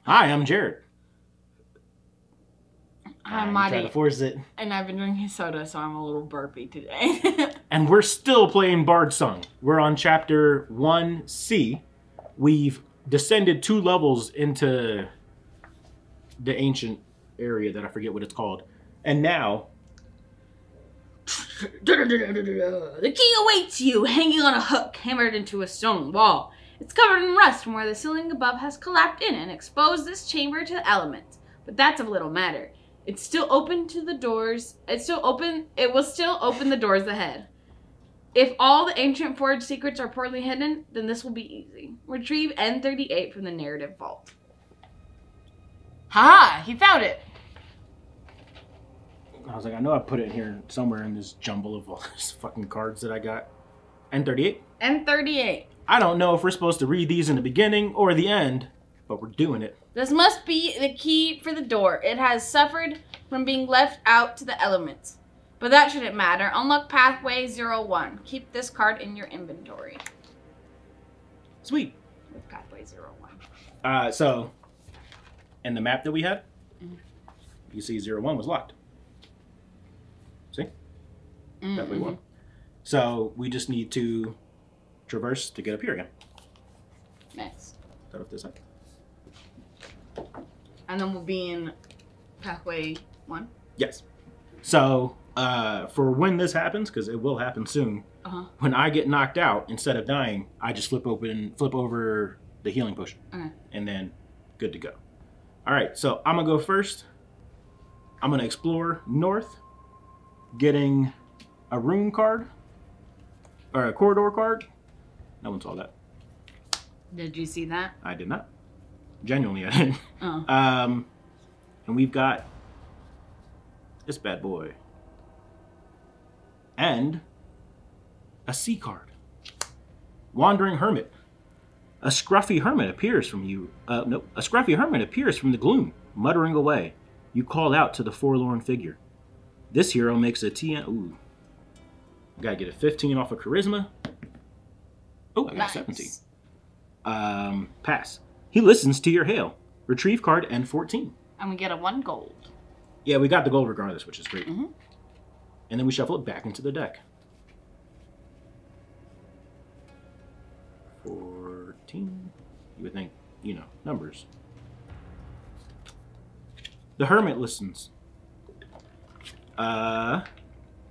Hi, I'm Jared. I'm Trying Maddie. to force it. And I've been drinking soda, so I'm a little burpy today. And we're still playing Bardsung. We're on chapter 1C. We've descended 2 levels into the ancient area that I forget what it's called. And now... The key awaits you, hanging on a hook, hammered into a stone wall. It's covered in rust from where the ceiling above has collapsed in and exposed this chamber to the elements. But that's of little matter. It's still open to the doors. It will still open the doors ahead. If all the ancient forged secrets are poorly hidden, then this will be easy. Retrieve N38 from the narrative vault. Ha! He found it! I was like, I know I put it in here somewhere in this jumble of all these fucking cards that I got. N38? N38. I don't know if we're supposed to read these in the beginning or the end, but we're doing it. This must be the key for the door. It has suffered from being left out to the elements. But that shouldn't matter. Unlock pathway 01. Keep this card in your inventory. Sweet. With pathway 01. So, in the map that we had, you see 01 was locked. See? Pathway 1. So, we just need to traverse to get up here again. Nice. Start off this side. And then we'll be in pathway 1? Yes. So, for when this happens, because it will happen soon, when I get knocked out, instead of dying, I just flip over the healing potion. Okay. And then, good to go. Alright, so I'm going to go first. I'm going to explore north, getting a room card, or a corridor card. No one saw that. Did you see that? I did not. Genuinely, I didn't. Oh. And we've got this bad boy. And a C card. Wandering Hermit. A scruffy hermit appears from you. A scruffy hermit appears from the gloom, muttering away. You call out to the forlorn figure. This hero makes a TN. Ooh. Gotta get a 15 off of charisma. Oh, I got a 17. Pass. He listens to your hail. Retrieve card N14. And we get a 1 gold. Yeah, we got the gold regardless, which is great. And then we shuffle it back into the deck. 14. You would think, you know, numbers. The hermit listens. The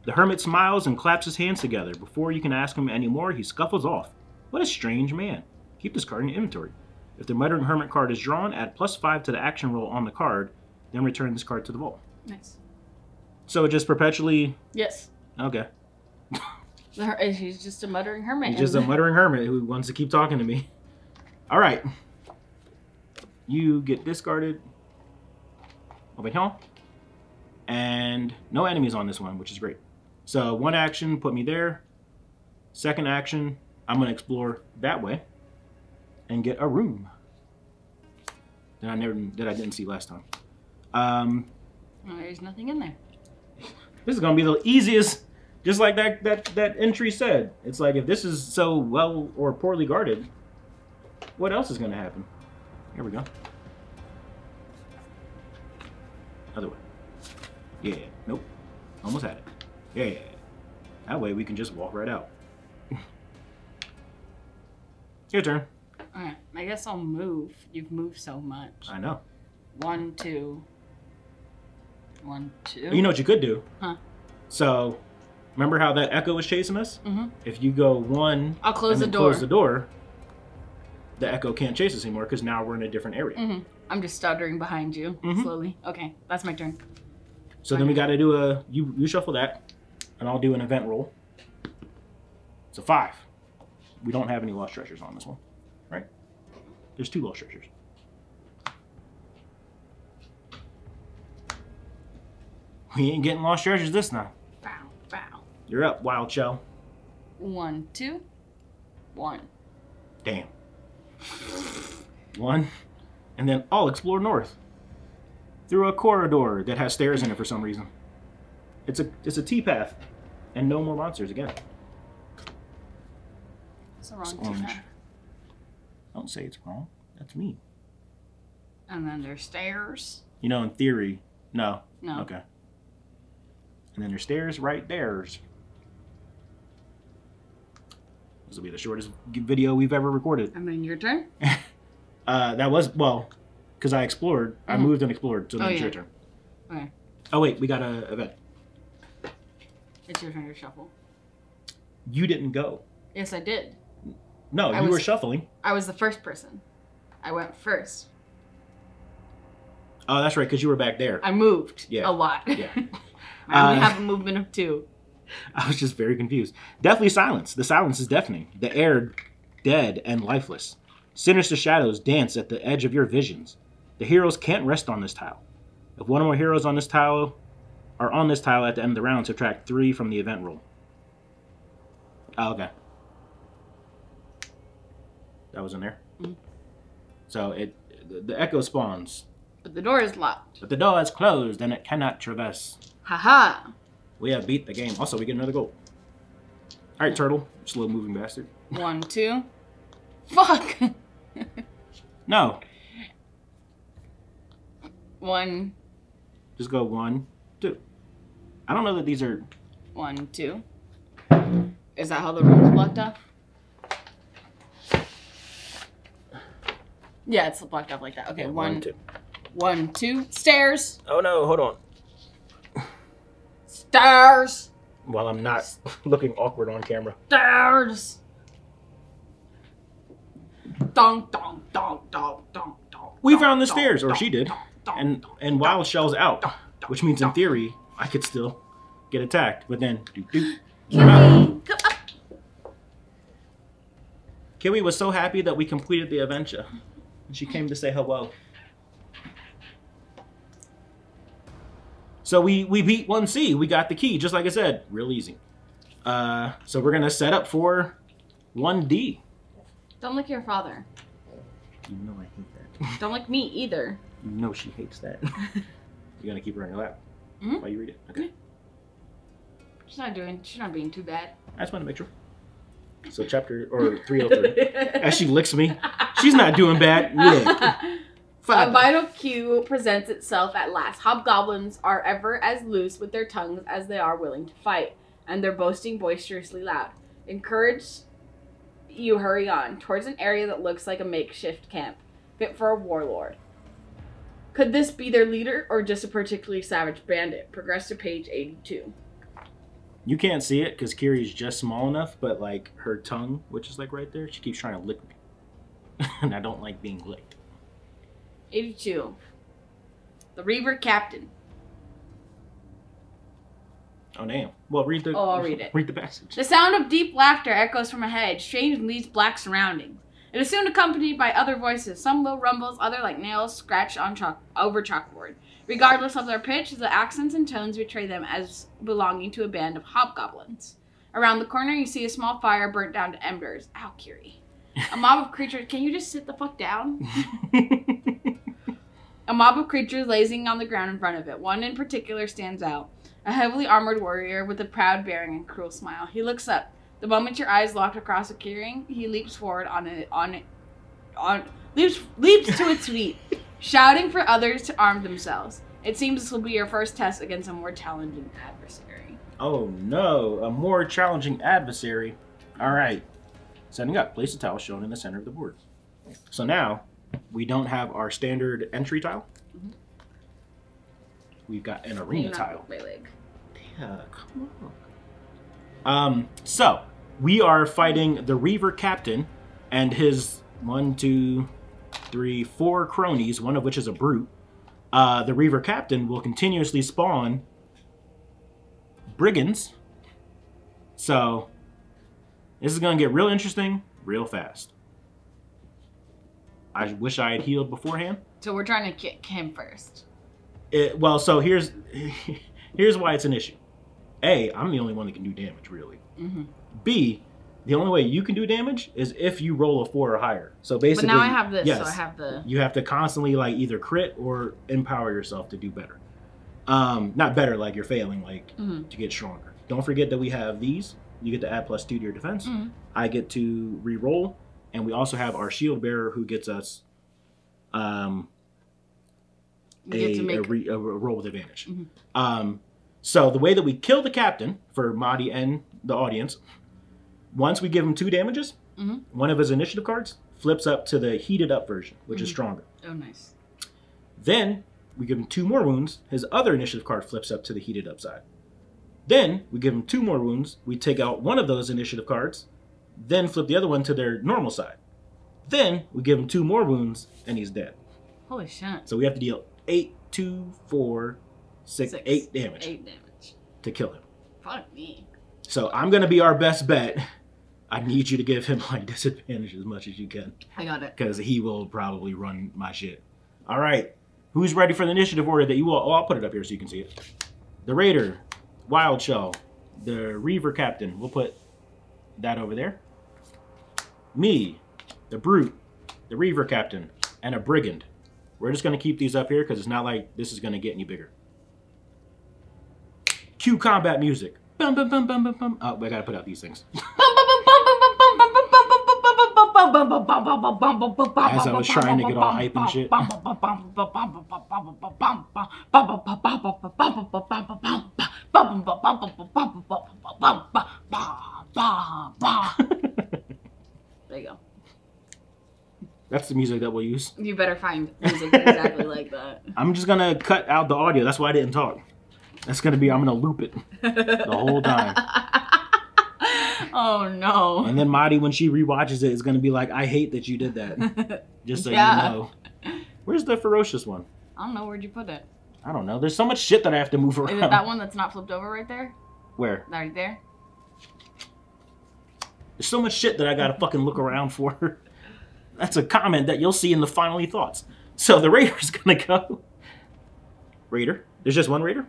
hermit smiles and claps his hands together. Before you can ask him any more, he scuffles off. What a strange man. Keep this card in your inventory. If the muttering hermit card is drawn, add +5 to the action roll on the card, then return this card to the vault. Nice. So it just perpetually... Yes. Okay. He's just a muttering hermit. He's just a muttering hermit who wants to keep talking to me. All right. You get discarded over here. And no enemies on this one, which is great. So 1 action, put me there. 2nd action, I'm going to explore that way and get a room that I didn't see last time. Well, there's nothing in there. This is going to be the easiest, just like that entry said. It's like, if this is so well or poorly guarded, what else is going to happen? Here we go. Other way. Yeah. Nope. Almost had it. Yeah. That way we can just walk right out. Your turn. Alright, I guess I'll move. You've moved so much. I know. 1, 2. 1, 2. You know what you could do? Huh? So, remember how that echo was chasing us? If you go 1, I'll close and the then door. Close the door. The echo can't chase us anymore because now we're in a different area. I'm just stuttering behind you slowly. Okay, that's my turn. So then we got to do you shuffle that, and I'll do an event roll. It's a 5. We don't have any lost treasures on this one, right? There's 2 lost treasures. We ain't getting lost treasures this time. Bow, bow. You're up, Wild Shell. 1, 2, 1. Damn. 1, and then I'll explore north through a corridor that has stairs in it for some reason. It's a T-path, and no more monsters again. It's the wrong T-path. Don't say it's wrong. That's me. And then there's stairs. You know, in theory, no. No. Okay. And then there's stairs right there. This will be the shortest video we've ever recorded. And then your turn? That was, well, because I explored. Mm-hmm. I moved and explored, so then it's your turn. Okay. Oh, wait, we got an event. It's your turn to shuffle. You didn't go. Yes, I did. No, you were shuffling. I was the first person. I went first. Oh, that's right, because you were back there. I moved a lot. Yeah. I only have a movement of 2. I was just very confused. Deathly silence. The silence is deafening. The air dead and lifeless. Sinister shadows dance at the edge of your visions. The heroes can't rest on this tile. If one or more heroes on this tile are on this tile at the end of the round, subtract 3 from the event roll. Oh, okay. That was in there. Mm-hmm. So the echo spawns. But the door is locked. But the door is closed and it cannot traverse. Haha. We have beat the game. Also, we get another goal. Alright, turtle. Slow moving bastard. 1, 2. Fuck! No. 1. Just go 1, 2. I don't know that these are... 1, 2. Is that how the room is blocked off? Yeah, it's blocked off like that. Okay, 1, 2. 1, 2. Stairs! Oh no, hold on. Stairs! While I'm not looking awkward on camera. Stairs! Dong, dong, dong, dong, dong, dong. We found the stairs, or she did. And Wild Shell's out. Which means in theory, I could still get attacked. But then, Kiwi, come up. Kiwi was so happy that we completed the adventure. She came to say hello. So we beat 1C. We got the key, just like I said. Real easy. So we're going to set up for 1D. Don't lick your father. You know I hate that. Don't lick me either. You know she hates that. You're going to keep her on your lap while you read it? Okay. She's not being too bad. I just want to make sure. So chapter, or 303. As she licks me. She's not doing bad. Yeah. A vital cue presents itself at last. Hobgoblins are ever as loose with their tongues as they are willing to fight, and they're boasting boisterously loud. Encouraged, you hurry on, towards an area that looks like a makeshift camp, fit for a warlord. Could this be their leader, or just a particularly savage bandit? Progress to page 82. You can't see it, because Kiri's just small enough, but like her tongue, which is like right there, she keeps trying to lick me. And I don't like being licked. 82. The Reaver Captain. Oh, damn. Well, read the... Oh, I'll read it. Read the passage. The sound of deep laughter echoes from ahead, strange in these black surroundings. It is soon accompanied by other voices, some low rumbles, other like nails scratched on over chalkboard. Regardless of their pitch, the accents and tones betray them as belonging to a band of hobgoblins. Around the corner, you see a small fire burnt down to embers. Ow, Kiri. A mob of creatures... Can you just sit the fuck down? A mob of creatures lazing on the ground in front of it. One in particular stands out. A heavily armored warrior with a proud bearing and cruel smile. He looks up. The moment your eyes lock across a clearing, he leaps forward leaps to its feet, shouting for others to arm themselves. It seems this will be your first test against a more challenging adversary. Oh no, a more challenging adversary. All right. Setting up. Place a tile shown in the center of the board. So now, we don't have our standard entry tile. Mm-hmm. We've got an arena tile. My leg. Yeah, come on. So, we are fighting the Reaver Captain and his 1, 2, 3, 4 cronies, one of which is a brute. The Reaver Captain will continuously spawn brigands. So, this is going to get real interesting real fast. I wish I had healed beforehand. So we're trying to kick him first. Well, so here's why it's an issue. A, I'm the only one that can do damage, really. Mm-hmm. B, the only way you can do damage is if you roll a 4 or higher. So basically, but now I have this, yes, so I have the... You have to constantly like either crit or empower yourself to do better. Not better like you're failing, like to get stronger. Don't forget that we have these. You get to add +2 to your defense. Mm-hmm. I get to re-roll. And we also have our shield bearer who gets us a roll with advantage. So the way that we kill the captain, for Mahdi and the audience, once we give him 2 damages, one of his initiative cards flips up to the heated up version, which is stronger. Oh, nice. Then we give him 2 more wounds. His other initiative card flips up to the heated up side. Then we give him 2 more wounds. We take out one of those initiative cards, then flip the other one to their normal side. Then we give him 2 more wounds, and he's dead. Holy shit. So we have to deal 8, 2, 4, 6, 8 damage. 8 damage. To kill him. Fuck me. So I'm going to be our best bet. I need you to give him like disadvantage as much as you can. I got it. Because he will probably run my shit. All right. Who's ready for the initiative order that you will? Oh, I'll put it up here so you can see it. The Raider, Wild Shell, the Reaver Captain. We'll put that over there. Me, the Brute, the Reaver Captain, and a Brigand. We're just going to keep these up here because it's not like this is going to get any bigger. Cue combat music. Bum, bum, bum, bum, bum, bum. Oh, I got to put out these things. As I was trying to get all hype and shit. There you go. That's the music that we'll use. You better find music exactly like that. I'm just going to cut out the audio. That's why I didn't talk. That's going to be, I'm going to loop it the whole time. Oh, no. And then Mahdi, when she rewatches it, is going to be like, I hate that you did that. Just so you know. Where's the ferocious one? I don't know. Where'd you put it? I don't know. There's so much shit that I have to move around. Is it that one that's not flipped over right there? Where? Right there? There's so much shit that I got to fucking look around for. That's a comment that you'll see in the final thoughts. So the Raider's going to go. Raider? There's just one Raider?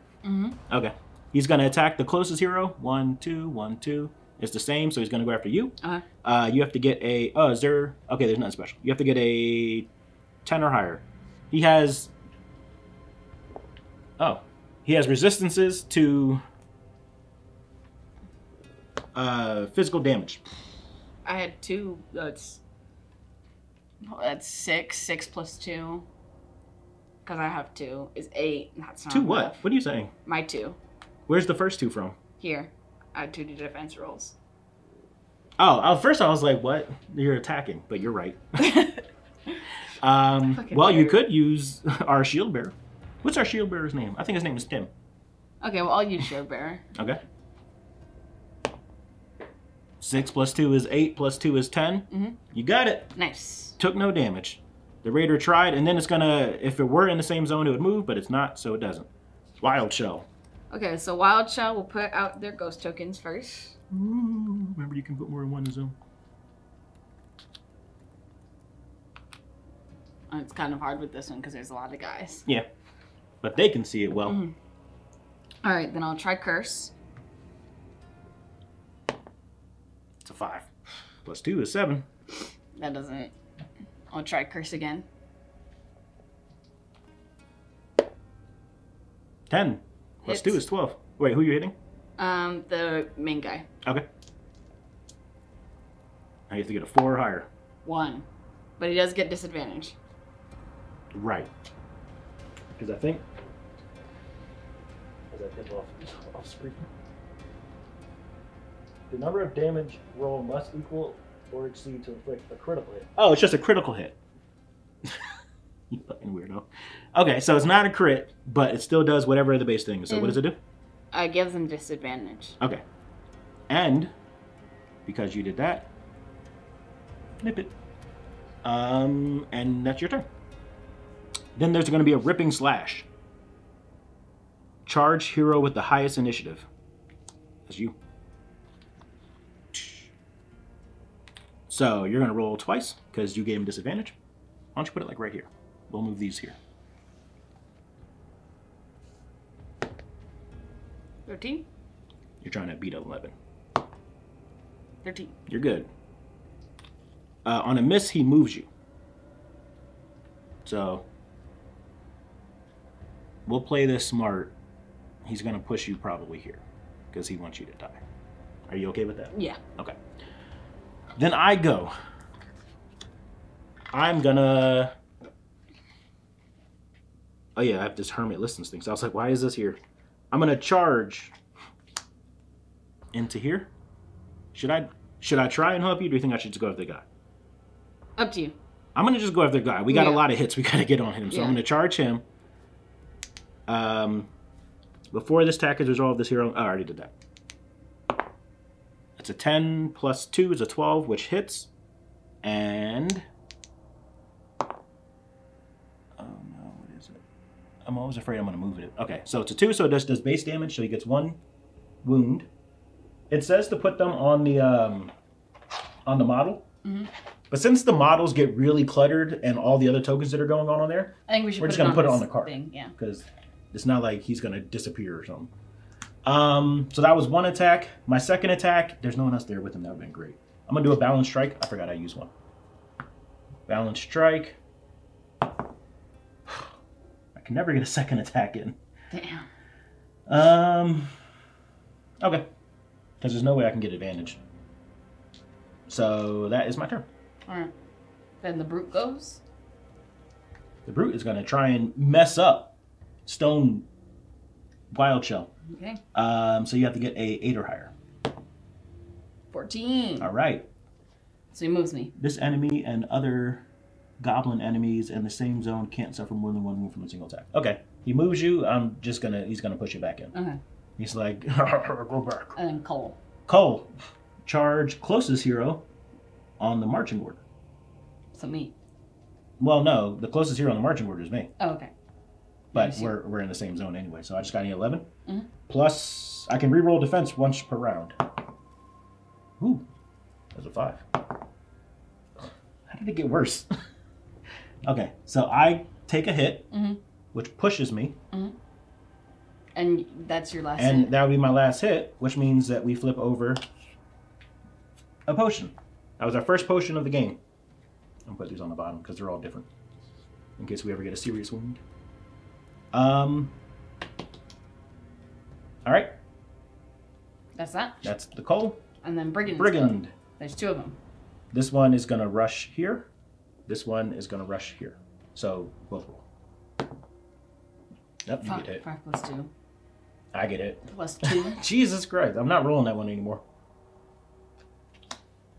Okay. He's going to attack the closest hero. 1, 2, 1, 2. It's the same, so he's going to go after you. You have to get a... Oh, is there... Okay, there's nothing special. You have to get a 10 or higher. He has... Oh. He has resistances to... physical damage. I had 2. That's 6. 6 plus 2. Because I have 2 is 8. That's not 2 what? enough. What are you saying? My 2. Where's the first 2 from? Here. I had 2 defense rolls. Oh, at first I was like, what? You're attacking, but you're right. Well, you could use our shield bearer. What's our shield bearer's name? I think his name is Tim. Okay, well, I'll use shield bearer. Okay. 6 plus 2 is 8, plus 2 is 10. You got it. Nice. Took no damage. The Raider tried, and then it's gonna, if it were in the same zone, it would move, but it's not, so it doesn't. Wild Shell. Okay, so Wild Shell will put out their ghost tokens first. Ooh, remember, you can put more than one in zone. It's kind of hard with this one because there's a lot of guys. Yeah, but they can see it well. All right, then I'll try Curse. It's a 5. Plus 2 is 7. That doesn't... I'll try Curse again. 10. Plus Hits. 2 is 12. Wait, who are you hitting? The main guy. Okay. Now you have to get a 4 or higher. 1. But he does get disadvantage. Right. Because I think... As I did off screen. The number of damage roll must equal or exceed to inflict a critical hit. Oh, it's just a critical hit. You fucking weirdo. Okay, so it's not a crit, but it still does whatever the base thing is. So what does it do? It gives them disadvantage. Okay. And because you did that, nip it. And that's your turn. Then there's going to be a ripping slash. Charge hero with the highest initiative. That's you. So you're going to roll twice because you gave him disadvantage. Why don't you put it like right here? We'll move these here. 13? You're trying to beat 11. 13. You're good. On a miss, he moves you. So we'll play this smart. He's going to push you probably here because he wants you to die. Are you okay with that? Yeah. Okay. Then I go. I'm gonna... Oh yeah, I have this hermit listens thing. So I was like, why is this here? I'm gonna charge into here. Should I try and help you? Or do you think I should just go after the guy? Up to you. I'm gonna just go after the guy. We got a lot of hits we gotta get on him, so I'm gonna charge him. Before this attack is resolved, this hero. Oh, I already did that. It's a 10 plus 2 is a 12, which hits, and I'm always afraid I'm going to move it. Okay, so it's a 2, so it does base damage, so he gets 1 wound. It says to put them on the model. Mm-hmm. But since the models get really cluttered and all the other tokens that are going on there, I think we should we're just going to put it on the card. Yeah. Because it's not like he's going to disappear or something. So that was one attack. My second attack, there's no one else there with him. That would have been great. I'm going to do a balanced strike. I forgot I used one. Balanced strike. Can never get a second attack in. Damn. Okay. Because there's no way I can get advantage. So that is my turn. Alright. Then the brute goes. The brute is going to try and mess up Stone Wild Shell. Okay. So you have to get a 8 or higher. 14. Alright. So he moves me. This enemy and other goblin enemies in the same zone can't suffer more than 1 move from a single attack. Okay. He moves you. He's gonna push you back in. Okay. He's like, go back. And then Cole. Cole. Charge closest hero on the marching order. So me. Well, no. The closest hero on the marching order is me. Oh, okay. But we're in the same zone anyway, so I just got an 11. Mm-hmm. Plus, I can reroll defense once per round. Ooh. That's a 5. How did it get worse? Okay, so I take a hit, which pushes me. Mm-hmm. And that's your last hit? And that would be my last hit, which means that we flip over a potion. That was our first potion of the game. I'm going to put these on the bottom because they're all different. In case we ever get a serious wound. Alright. That's that? That's the Cole. And then Brigand. Brigand. There's 2 of them. This one is going to rush here. This one is going to rush here. So, both roll. Yep, you get hit. 5 plus 2. I get hit. Plus 2. Jesus Christ, I'm not rolling that one anymore.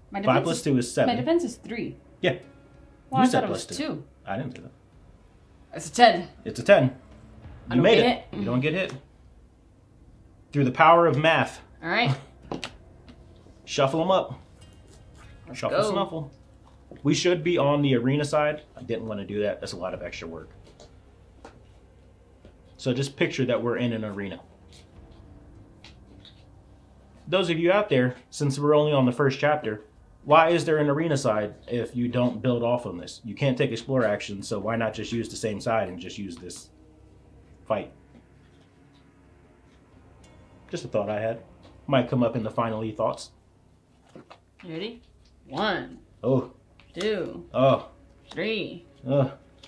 My 5 plus 2 is 7. My defense is 3. Yeah. Well, You I said thought it was plus 2. I didn't say that. It's a 10. It's a 10. You made it. You don't get hit. Through the power of math. All right. Shuffle them up. Let's Shuffle, go. snuffle. We should be on the arena side. I didn't want to do that. That's a lot of extra work. So just picture that we're in an arena. Those of you out there, since we're only on the first chapter, why is there an arena side if you don't build off on this? You can't take explore action, so why not just use the same side and just use this fight? Just a thought I had. Might come up in the final thoughts. You ready? 1. Oh. 2. Oh. 3.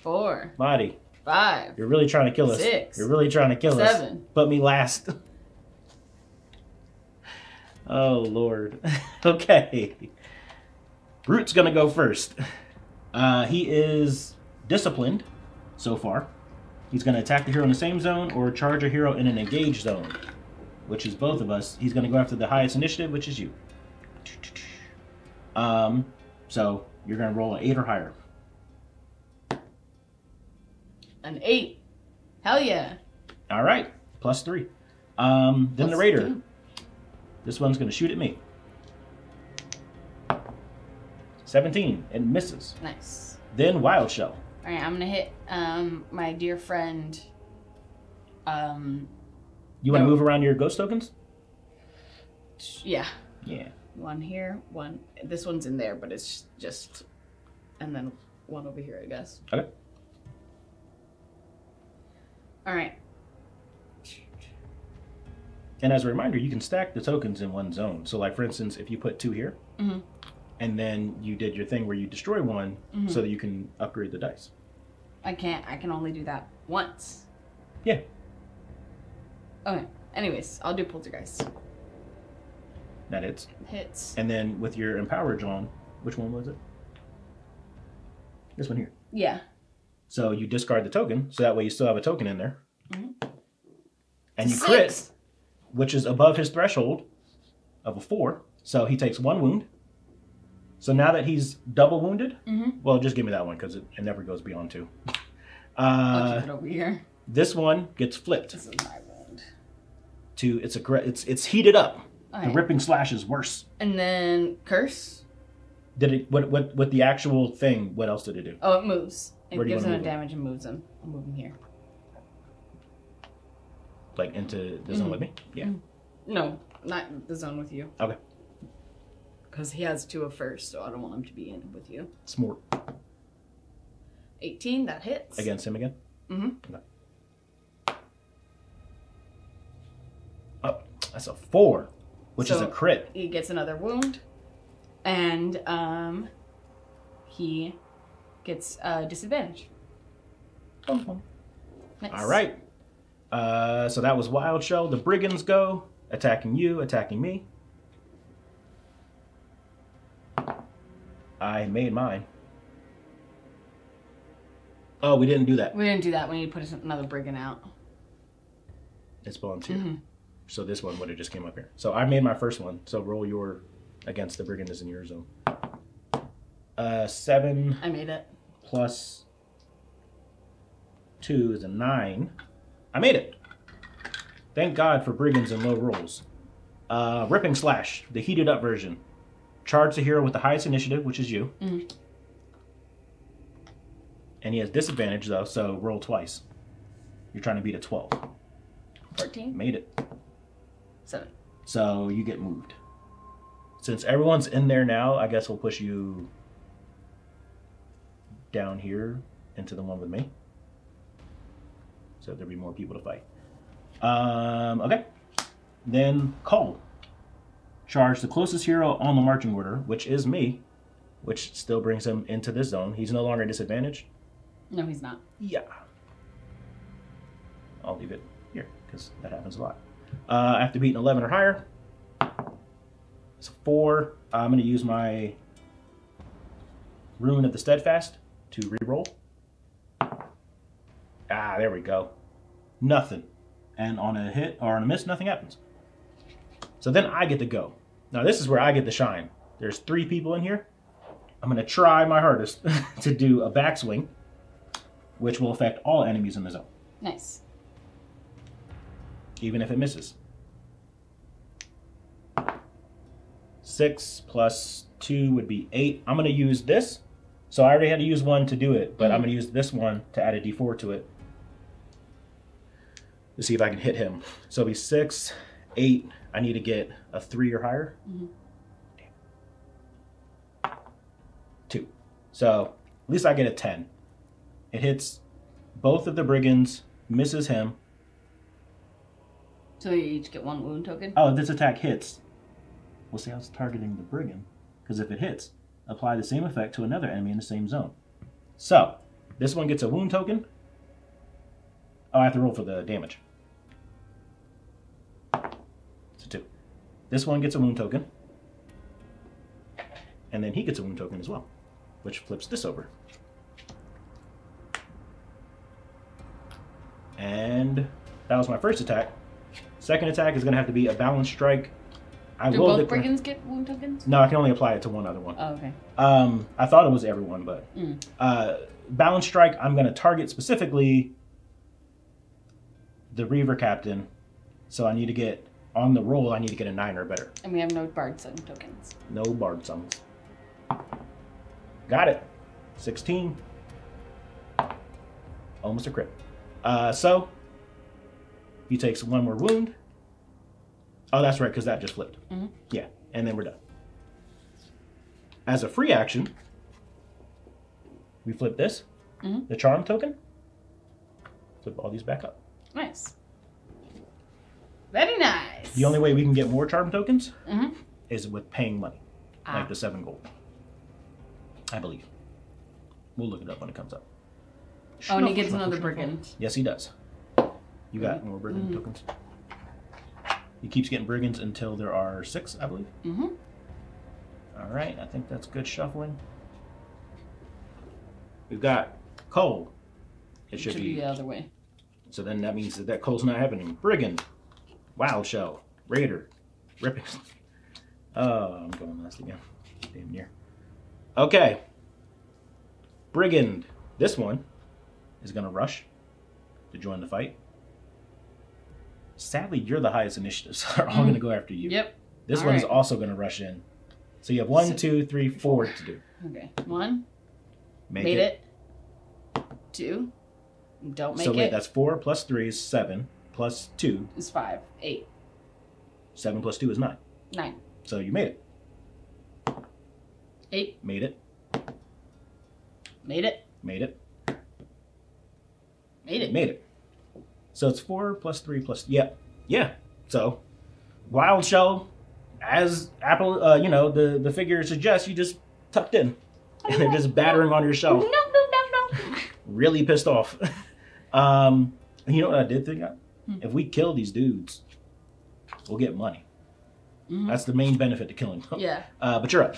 4. Body. 5. You're really trying to kill us. 6. You're really trying to kill 7. us. Put me last. Oh, Lord. Okay. Brute's going to go first. He is disciplined so far. He's going to attack the hero in the same zone or charge a hero in an engaged zone, which is both of us. He's going to go after the highest initiative, which is you. So you're going to roll an 8 or higher. An 8. Hell yeah. All right. Plus 3. Then the Raider. 2. This one's going to shoot at me. 17. It misses. Nice. Then Wild Shell. All right, I'm going to hit my dear friend. You want to move around your ghost tokens? Yeah. Yeah. 1 here, 1. This one's in there, but it's just... And then 1 over here, I guess. Okay. All right. And as a reminder, you can stack the tokens in one zone. So like, for instance, if you put 2 here, and then you did your thing where you destroy 1 so that you can upgrade the dice. I can't. I can only do that once. Yeah. Okay. Anyways, I'll do Poltergeist. That hits. Hits. And then with your Empower on, which one was it? This one here. Yeah. So you discard the token, so that way you still have a token in there. Mm-hmm. And you crit, which is above his threshold of a 4. So he takes 1 wound. So now that he's double wounded, well, just give me that one because it never goes beyond 2. I'll keep it over here. This one gets flipped. This is my wound. It's heated up. Right. The ripping slash is worse. And then curse. Did it? What the actual thing? What else did it do? Oh, it moves. It Where do you gives wanna him a move him? damage and moves him. I'm moving here. Like into the zone with me? Yeah. No, not the zone with you. Okay. Because he has 2 of first, so I don't want him to be in with you. Smart. 18, that hits. Against him again? Mm-hmm. Okay. Oh, that's a 4, which is a crit. He gets another wound, and he gets disadvantage. Nice. All right. So that was Wild Shell. The Brigands go, attacking you, attacking me. I made mine. Oh, we didn't do that. We didn't do that. We need to put another brigand out. It's volunteer. So this one would have just came up here. So I made my first one. So roll your against the brigand is in your zone. 7. I made it. Plus 2 is a 9. I made it. Thank God for brigands and low rolls. Ripping Slash, the heated up version. Charge the hero with the highest initiative, which is you. And he has disadvantage though, so roll twice. You're trying to beat a 12. 14. Made it. 7. So you get moved. Since everyone's in there now, I guess we'll push you down here into the one with me. So there'll be more people to fight. Okay. Then Cole. Charge the closest hero on the marching order, which is me, which still brings him into this zone. He's no longer disadvantaged. No, he's not. Yeah. I'll leave it here, because that happens a lot. I have to beat an 11 or higher. It's a 4. I'm going to use my Rune of the Steadfast to reroll. Ah, there we go. Nothing. And on a hit or on a miss, nothing happens. So then I get to go. Now this is where I get the shine. There's 3 people in here. I'm going to try my hardest to do a backswing, which will affect all enemies in the zone. Nice. Even if it misses. 6 plus 2 would be 8. I'm going to use this. So I already had to use 1 to do it, but I'm going to use this one to add a d4 to it. To see if I can hit him. So it'll be 6, 8. I need to get a 3 or higher. 2. So at least I get a 10. It hits both of the brigands, misses him. So you each get 1 wound token? Oh, if this attack hits, we'll see how it's targeting the brigand. Because if it hits, apply the same effect to another enemy in the same zone. So, this one gets a wound token. Oh, I have to roll for the damage. It's a 2. This one gets a wound token. And then he gets a wound token as well, which flips this over. And that was my first attack. Second attack is going to have to be a balanced strike. Do both brigands get wound tokens? No, I can only apply it to one other one. Oh, okay. I thought it was everyone, but balanced strike, I'm going to target specifically the Reaver Captain. So I need to get, on the roll, I need to get a 9 or better. And we have no Bardsung tokens. No Bardsungs. Got it. 16. Almost a crit. So, he takes 1 more wound. Oh, that's right, because that just flipped. Yeah, and then we're done. As a free action, we flip this, the charm token. Flip all these back up. Nice. Very nice. The only way we can get more charm tokens is with paying money, like the 7 gold. I believe. We'll look it up when it comes up. Oh, and he gets another brigand. Yes, he does. You got more brigand tokens? He keeps getting brigands until there are 6, I believe. All right, I think that's good shuffling. We've got Cole. It should be the other way. So then that means that coal's not happening. Brigand, Wild Shell, Raider, Ripping. Oh, I'm going last again. Damn near. Okay. Brigand. This one is going to rush to join the fight. Sadly, you're the highest initiative, so they're all going to go after you. Yep. This All one's right. also going to rush in. So you have 1, 2, 3, 4 to do. Okay. 1. Make Made it. 2. Don't make so wait, it. that's 4 plus 3 is 7 plus 2. Is 5. 8. 7 plus 2 is 9. 9. So you made it. 8. Made it. Made it. Made it. Made it. Made it. So it's 4 plus 3 plus... Yeah. Yeah. So, Wild Shell, as Apple, the figure suggests, you just tucked in. And they're just battering on your shell. No. Really pissed off. You know what I did think of? If we kill these dudes, we'll get money. Mm-hmm. That's the main benefit to killing them. Yeah. But you're up.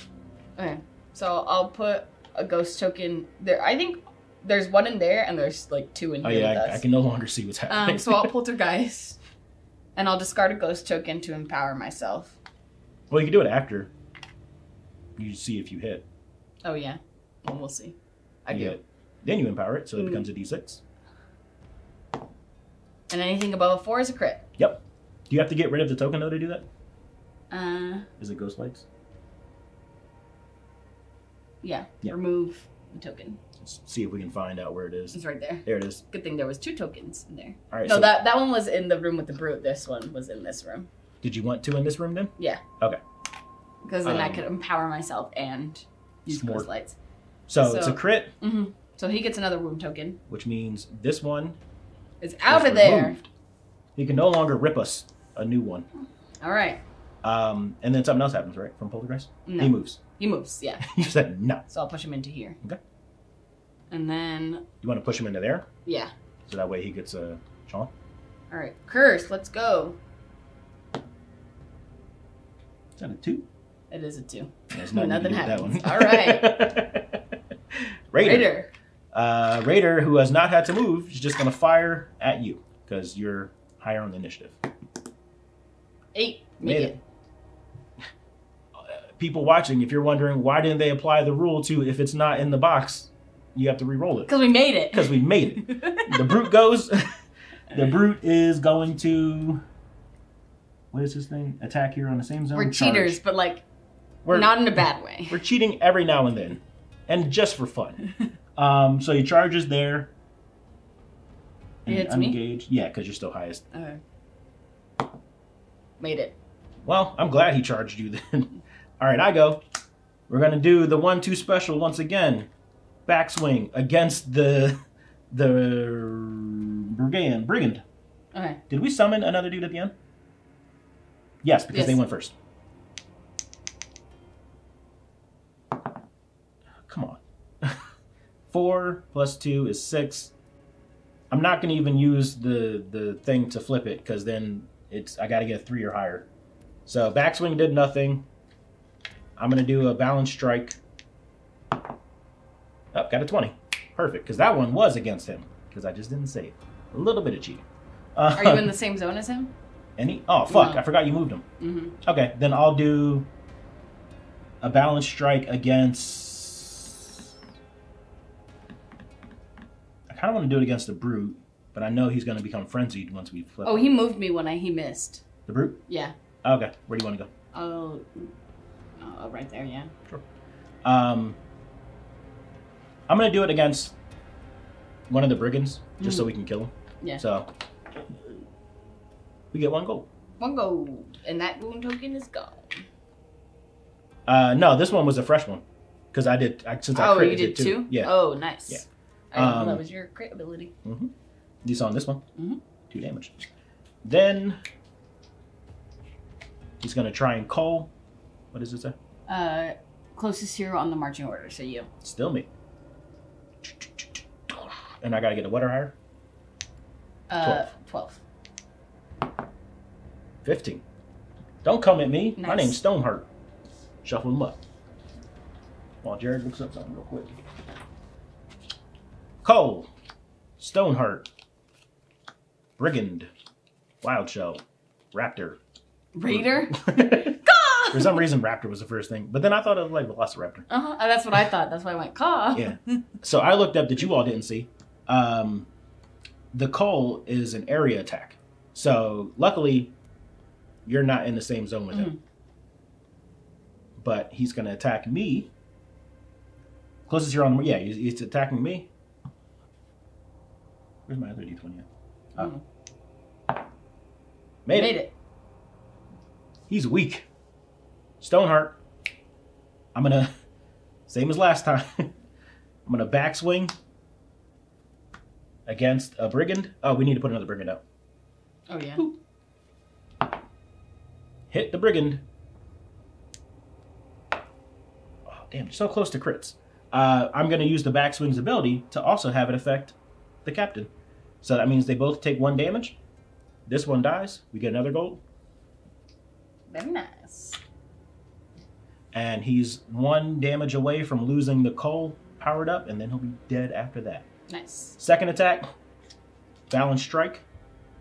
Okay. So I'll put a ghost token there. I think there's 1 in there and there's like 2 in Oh here with yeah, us. I can no longer see what's happening. So I'll poltergeist. And I'll discard a ghost token to empower myself. Well, you can do it after. You see if you hit. Oh yeah. Well, we'll see. I You do. hit. Then you empower it, so it becomes a d6. And anything above a 4 is a crit. Yep. Do you have to get rid of the token though to do that? Is it Ghost Lights? Yeah. Yeah. Remove the token. Let's see if we can find out where it is. It's right there. There it is. Good thing there was 2 tokens in there. All right. No, So that one was in the room with the brute. This one was in this room. did you want 2 in this room then? Yeah. Okay. Because then I could empower myself and use Smart. ghost lights. So it's a crit, Mm-hmm. So he gets another wound token. which means this one It's out is of there. removed. He can no longer rip us a new one. All right. And then something else happens, right? From Poltergeist? No. He moves. He moves, yeah. You said no. So I'll push him into here. Okay. And then, You want to push him into there? yeah. So that way he gets a Sean. All right. Curse, let's go. Is that a 2? It is a 2. There's Nothing you can do with happens. All right. Raider. Raider. Raider, who has not had to move, is just going to fire at you because you're higher on the initiative. 8. Made Make it. People watching, if you're wondering why didn't they apply the rule to if it's not in the box, you have to re-roll it. Because we made it. Because we made it. The brute goes. The brute is going to. What is his thing? Attack here on the same zone. We're Charge. cheaters, but like, We're not in a bad way. We're cheating every now and then, and just for fun. So he charges there. He hits me? Unengaged. Yeah, because you're still highest. Okay. Made it. Well, I'm glad he charged you then. All right, I go. We're gonna do the 1-2 special once again. Backswing against the brigand. Okay. Did we summon another dude at the end? Yes, because Yes. they went first. Come on. 4 plus 2 is 6. I'm not going to even use the thing to flip it because then I got to get a 3 or higher. So backswing did nothing. I'm going to do a balance strike. Oh, got a 20. Perfect, because that one was against him because I just didn't say it. A little bit of cheating. Are you in the same zone as him? Oh, fuck. No. I forgot you moved him. Mm-hmm. Okay, then I'll do a balance strike against... I kind of want to do it against the brute, but I know he's going to become frenzied once we flip. Oh, he moved me when he missed. The brute? Yeah. Okay, where do you want to go? Oh, right there, yeah. Sure. I'm going to do it against one of the brigands, just so we can kill him. Yeah. So, we get 1 gold. 1 gold. And that wound token is gone. No, this one was a fresh one. Because I crit, you did 2? Yeah. Oh, nice. Yeah. Well, that was your crit ability. Mm-hmm. You saw on this one? Mm-hmm. 2 damage. Then he's going to try and call. What does it say? Closest hero on the marching order, so you. Still me. And I got to get a what or higher? 12. 15. Don't come at me. Nice. My name's Stoneheart. Shuffle them up. While Jared looks up something real quick. Cole. Stoneheart. Brigand. Wild Shell. Raptor. Raider? For some reason, Raptor was the first thing. But then I thought of like Velociraptor. Uh-huh. That's what I thought. That's why I went caw. Yeah. So I looked up that you all didn't see. The Cull is an area attack. So luckily, you're not in the same zone with him. But he's going to attack me. Closest you're on the... Yeah, he's attacking me. Where's my other D20 at? Oh. Made it. He's weak. Stoneheart. I'm going to... Same as last time. I'm going to backswing against a Brigand. Oh, we need to put another Brigand out. Oh, yeah. Boop. Hit the Brigand. Oh, damn. So close to crits. I'm going to use the backswing's ability to also have it affect the captain. So that means they both take 1 damage. This one dies. We get another gold. Very nice. And he's 1 damage away from losing the Cull powered up, and then he'll be dead after that. Nice. Second attack, Balanced Strike.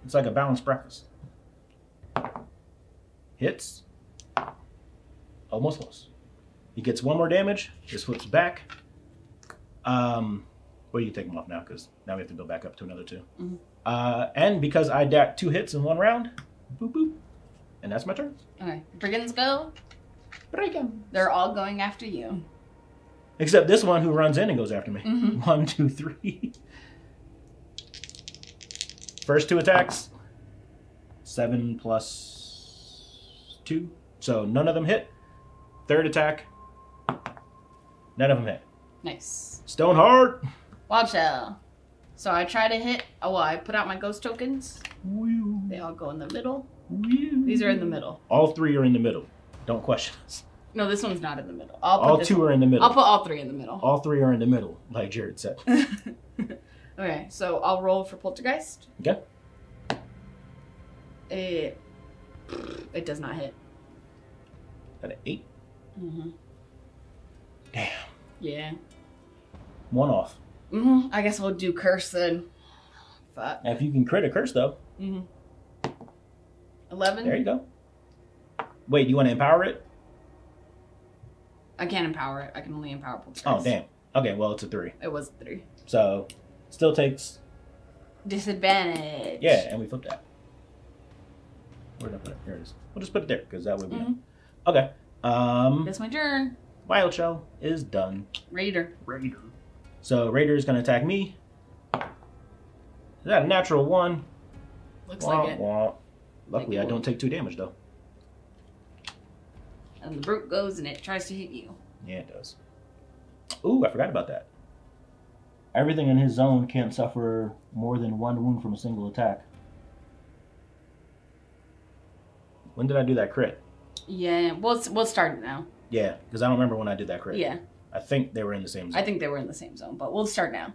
It's like a balanced breakfast. Hits. Almost close. He gets 1 more damage. Just flips back. Well, you can take him off now, because now we have to go back up to another 2. And because I got 2 hits in 1 round, boop, boop. And that's my turn. Okay. Brigands go. Brigand. They're all going after you. Except this one who runs in and goes after me. 1, 2, 3. First 2 attacks. 7 plus 2. So none of them hit. Third attack. None of them hit. Nice. Stoneheart. Wild Shell. So I try to hit. Oh, well, I put out my ghost tokens. Whew. They all go in the middle. Whew. These are in the middle. All 3 are in the middle. Don't question us. No, this one's not in the middle. All 2 are in the middle. I'll put all 3 in the middle. All 3 are in the middle, like Jared said. Okay, so I'll roll for Poltergeist. Okay. It does not hit. Got an 8. Damn. Yeah. 1 off. I guess we'll do curse then. Fuck. Now, if you can crit a curse, though. 11. There you go. Wait, do you want to empower it? I can't empower it. I can only empower Poltergeist. Oh, damn. Okay, well, it's a 3. It was 3. So, still takes... Disadvantage. Yeah, and we flip that. Where did I put it? Here it is. We'll just put it there, because that would be... Okay. That's my turn. Wild Shell is done. Raider. So, Raider is going to attack me. Is that a natural 1? Looks like it. Luckily, I don't take 2 damage, though. And the brute goes and it tries to hit you. Yeah, it does. Ooh, I forgot about that. Everything in his zone can't suffer more than 1 wound from a single attack. When did I do that crit? Yeah, we'll start it now. Yeah, because I don't remember when I did that crit. Yeah. I think they were in the same zone. I think they were in the same zone, but we'll start now.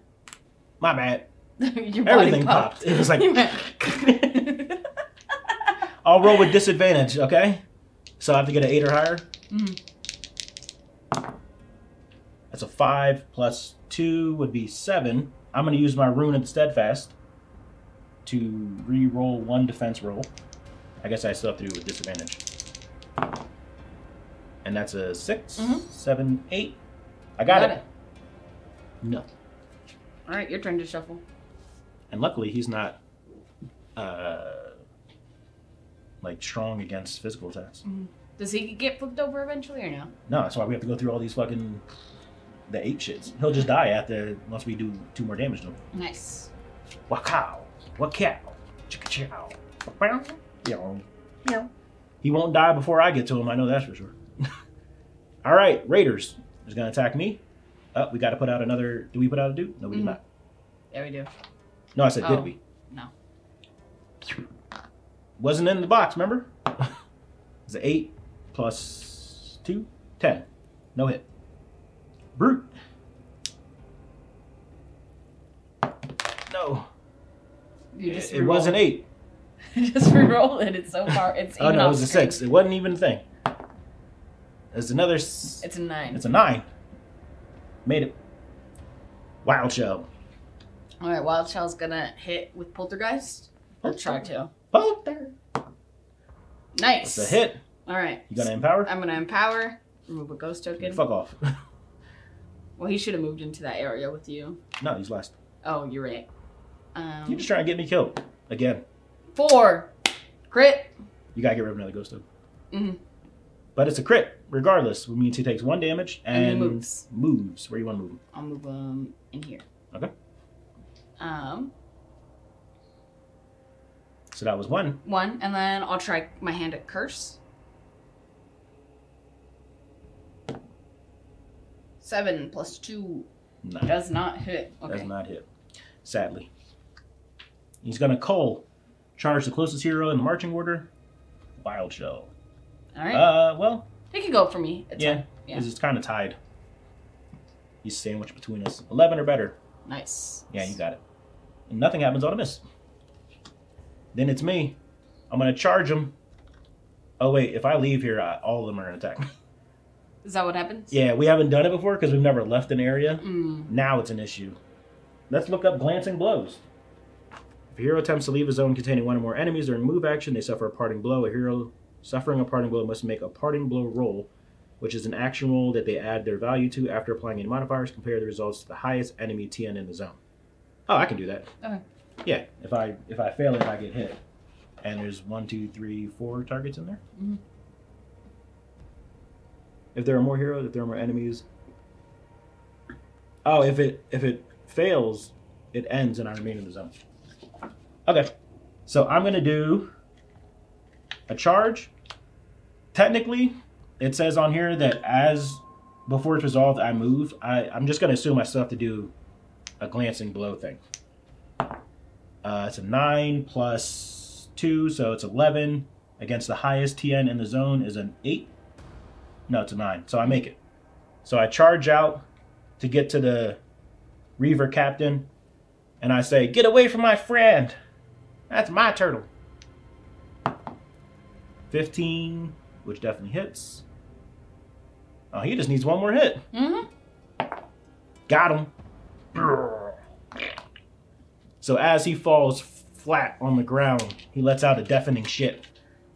My bad. Your body Everything popped. It was like... I'll roll with disadvantage, okay? So I have to get an 8 or higher? That's a 5 plus 2 would be 7. I'm going to use my rune of the steadfast to re-roll 1 defense roll. I guess I still have to do it with disadvantage. And that's a 6, 7, 8. I got it. No. All right, your turn to shuffle. And luckily, he's not like strong against physical attacks. Does he get flipped over eventually or no? No, that's why we have to go through all these fucking the 8 shits. He'll just die after once we do 2 more damage to him. Nice. Wakow, wakow, chicka chow. He won't die before I get to him. I know that's for sure. All right, Raiders is gonna attack me. Oh, we got to put out another. Do we put out a dude? No, we did not. Yeah, we do. No, I said did we? No. Wasn't in the box, remember? It's an 8 plus 2, 10. No hit. Brute. No. You just it was an 8. Just re-roll it. It's so far. It's even oh no, off it was a screen. 6. It wasn't even a thing. There's another. It's a 9. It's a 9. Made it. Wild Shell. All right, Wild Shell's gonna hit with Poltergeist. Or try to. Polter. Nice. That's a hit. All right. You gonna empower? I'm gonna empower. Remove a ghost token. Fuck off. Well, he should have moved into that area with you. No, he's last. Oh, you're right. You're just trying to get me killed. Again. 4. Crit. You gotta get rid of another ghost token. Mm-hmm. But it's a crit, regardless. Which means he takes 1 damage and he moves. Moves. Where you want to move him? I'll move him in here. Okay. So that was 1. 1, and then I'll try my hand at Curse. 7 plus 2 does not hit. Okay. Does not hit. Sadly. He's gonna charge the closest hero in the marching order. Wild Shell. All right. Well. He can go for me. It's yeah. Fine. Yeah. Because it's kind of tied. He's sandwiched between us. 11 or better. Nice. Yeah, you got it. And nothing happens on a miss. Then it's me. I'm gonna charge him. Oh wait, if I leave here, all of them are gonna attack me. Is that what happens? Yeah, we haven't done it before because we've never left an area. Mm. Now it's an issue. Let's look up glancing blows. If a hero attempts to leave a zone containing 1 or more enemies during move action, they suffer a parting blow. A hero suffering a parting blow must make a parting blow roll, which is an action roll that they add their value to after applying any modifiers. Compare the results to the highest enemy TN in the zone. Oh, I can do that. Okay. Yeah, if I fail it, I get hit. And there's 1, 2, 3, 4 targets in there. Mm-hmm. If there are more heroes, if there are more enemies. Oh, if it fails, it ends and I remain in the zone. Okay, so I'm gonna do a charge. Technically, it says on here that before it's resolved, I move. I'm just gonna assume I still have to do a glancing blow thing. It's a 9 plus 2, so it's 11. Against the highest TN in the zone is an 8. No, it's a 9, so I make it. So I charge out to get to the Reaver Captain, and I say, "Get away from my friend! That's my turtle." 15, which definitely hits. Oh, he just needs 1 more hit. Mm-hmm. Got him. So as he falls flat on the ground, he lets out a deafening shit.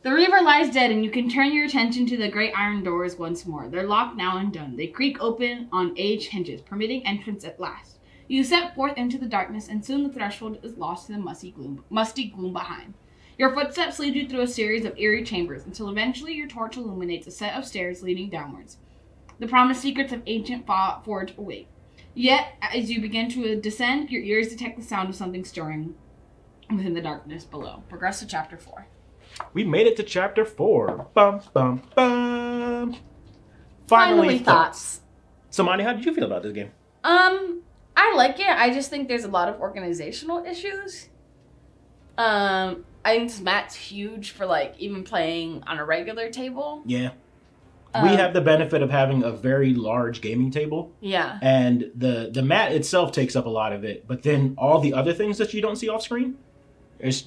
The Reaver lies dead, and you can turn your attention to the great iron doors once more. They're locked now and done. They creak open on aged hinges, permitting entrance at last. You step forth into the darkness, and soon the threshold is lost in the musty gloom behind. Your footsteps lead you through a series of eerie chambers, until eventually your torch illuminates a set of stairs leading downwards. The promised secrets of ancient forge await. Yet, as you begin to descend, your ears detect the sound of something stirring within the darkness below. Progress to chapter 4. We made it to chapter 4. Bum, bum, bum. Finally thoughts. So, Monty, how did you feel about this game? I like it. I just think there's a lot of organizational issues. I think this map's huge for, like, even playing on a regular table. Yeah. We have the benefit of having a very large gaming table. Yeah. And the mat itself takes up a lot of it, but then all the other things that you don't see off screen,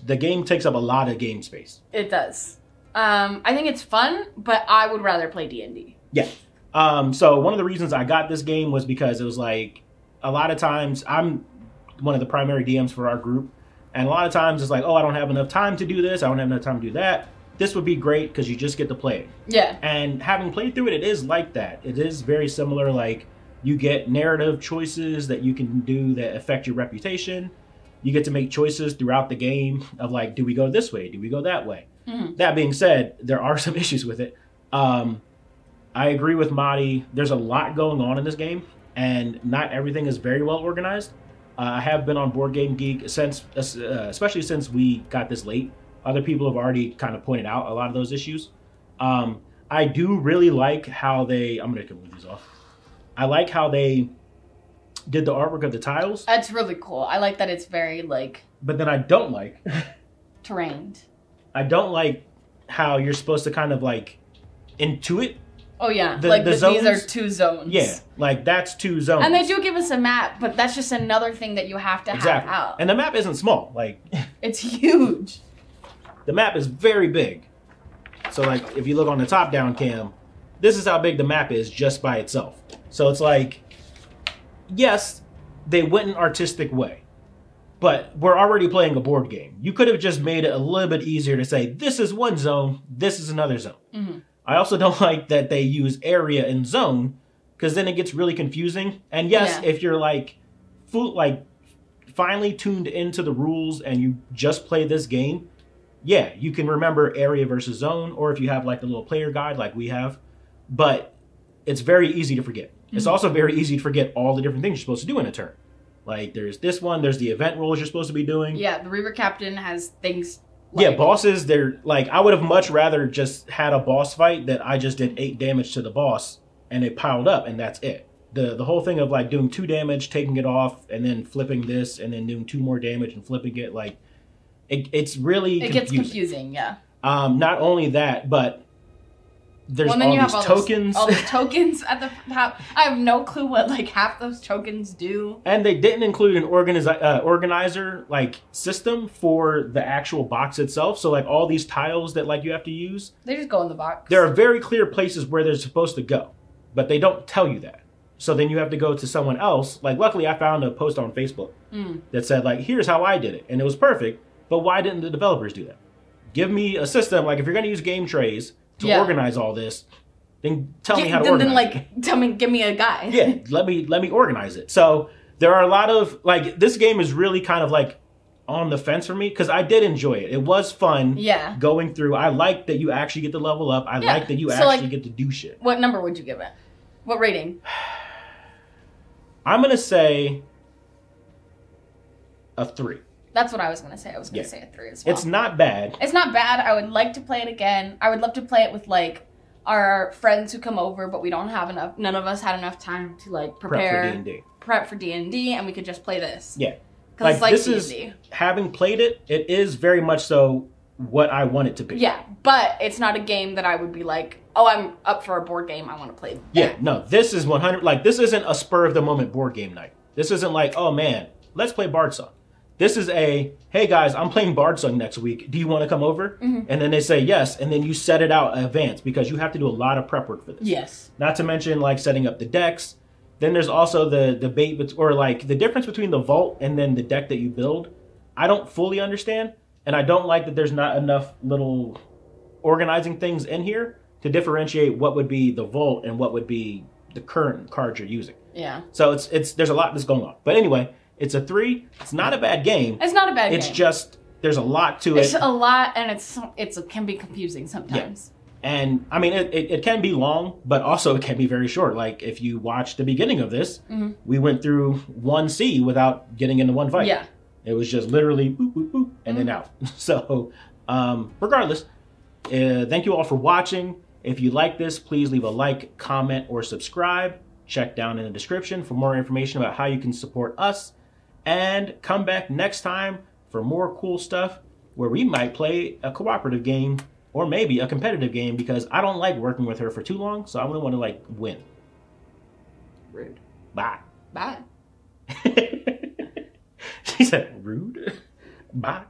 the game takes up a lot of game space. It does. I think it's fun, but I would rather play D&D. Yeah. So one of the reasons I got this game was because it was like, a lot of times, I'm one of the primary DMs for our group, and a lot of times it's like, oh, I don't have enough time to do this, I don't have enough time to do that. This would be great because you just get to play it. Yeah. And having played through it, it is like that. It is very similar. Like, you get narrative choices that you can do that affect your reputation. You get to make choices throughout the game of like, do we go this way? Do we go that way? Mm-hmm. That being said, there are some issues with it. I agree with Madi. There's a lot going on in this game, and not everything is very well organized. I have been on Board Game Geek since, especially since we got this late. Other people have already kind of pointed out a lot of those issues. I do really like how they... I'm going to move these off. I like how they did the artwork of the tiles. That's really cool. I like that it's very, like... But then I don't like... terrained. I don't like how you're supposed to kind of, like, intuit. Oh, yeah. The zones. These are 2 zones. Yeah. Like, that's 2 zones. And they do give us a map, but that's just another thing that you have to have out. And the map isn't small. Like... It's huge. The map is very big. So, like, if you look on the top-down cam, this is how big the map is just by itself. So it's like, yes, they went an artistic way. but we're already playing a board game. You could have just made it a little bit easier to say, this is one zone, this is another zone. Mm-hmm. I also don't like that they use area and zone, because then it gets really confusing. And yes, if you're like finally tuned into the rules and you just play this game, yeah, you can remember area versus zone, or if you have like the little player guide like we have. But it's very easy to forget. Mm-hmm. It's also very easy to forget all the different things you're supposed to do in a turn. Like, there's this one, there's the event rules you're supposed to be doing. Yeah, the Reaver Captain has things yeah, bosses, they're like, I would have much rather just had a boss fight that I just did 8 damage to the boss and it piled up and that's it. The whole thing of like doing 2 damage, taking it off, and then flipping this, and then doing 2 more damage and flipping it, like, it's really confusing. It gets confusing, yeah. Not only that, but there's all these tokens. All these tokens at the top. I have no clue what like half those tokens do. And they didn't include an organizer like system for the actual box itself. So like all these tiles that like you have to use, they just go in the box. There are very clear places where they're supposed to go, but they don't tell you that. So then you have to go to someone else. Like luckily I found a post on Facebook that said like, here's how I did it. And it was perfect. But why didn't the developers do that? Give me a system. Like if you're going to use game trays to organize all this, then tell me how to organize it. Give me a guide. Yeah, let me organize it. So there are a lot of, like, this game is really kind of like on the fence for me because I did enjoy it. It was fun going through. I like that you actually get to level up. I like that you actually get to do shit. What number would you give it? What rating? I'm going to say a 3. That's what I was going to say. I was going to say a 3 as well. It's not bad. It's not bad. I would like to play it again. I would love to play it with, like, our friends who come over, but we don't have enough. None of us had enough time to, like, prep for D&D, and we could just play this. Yeah. Because like, it's like this D&D. Is, having played it, it is very much so what I want it to be. Yeah, but it's not a game that I would be like, oh, I'm up for a board game. I want to play that. Yeah, no, this is 100. Like, this isn't a spur-of-the-moment board game night. This isn't like, oh, man, let's play Bardsung. This is a, hey guys, I'm playing Bardsung next week. Do you want to come over? And then they say yes, and then you set it out in advance because you have to do a lot of prep work for this. Yes. Not to mention like setting up the decks. Then there's also the debate, or like the difference between the vault and then the deck that you build. I don't fully understand, and I don't like that there's not enough little organizing things in here to differentiate what would be the vault and what would be the current cards you're using. Yeah. So it's there's a lot that's going on. But anyway, it's a 3. It's not a bad game. It's not a bad game. It's just, there's a lot to it. It's a lot, and it can be confusing sometimes. Yeah. And, I mean, it can be long, but also it can be very short. Like, if you watch the beginning of this, we went through 1C without getting into one fight. Yeah. It was just literally boop, boop, boop, and then out. So, regardless, thank you all for watching. If you like this, please leave a like, comment, or subscribe. Check down in the description for more information about how you can support us. And come back next time for more cool stuff where we might play a cooperative game or maybe a competitive game because I don't like working with her for too long, so I really want to, like, win. Rude. Bye. Bye. She said, rude? Bye.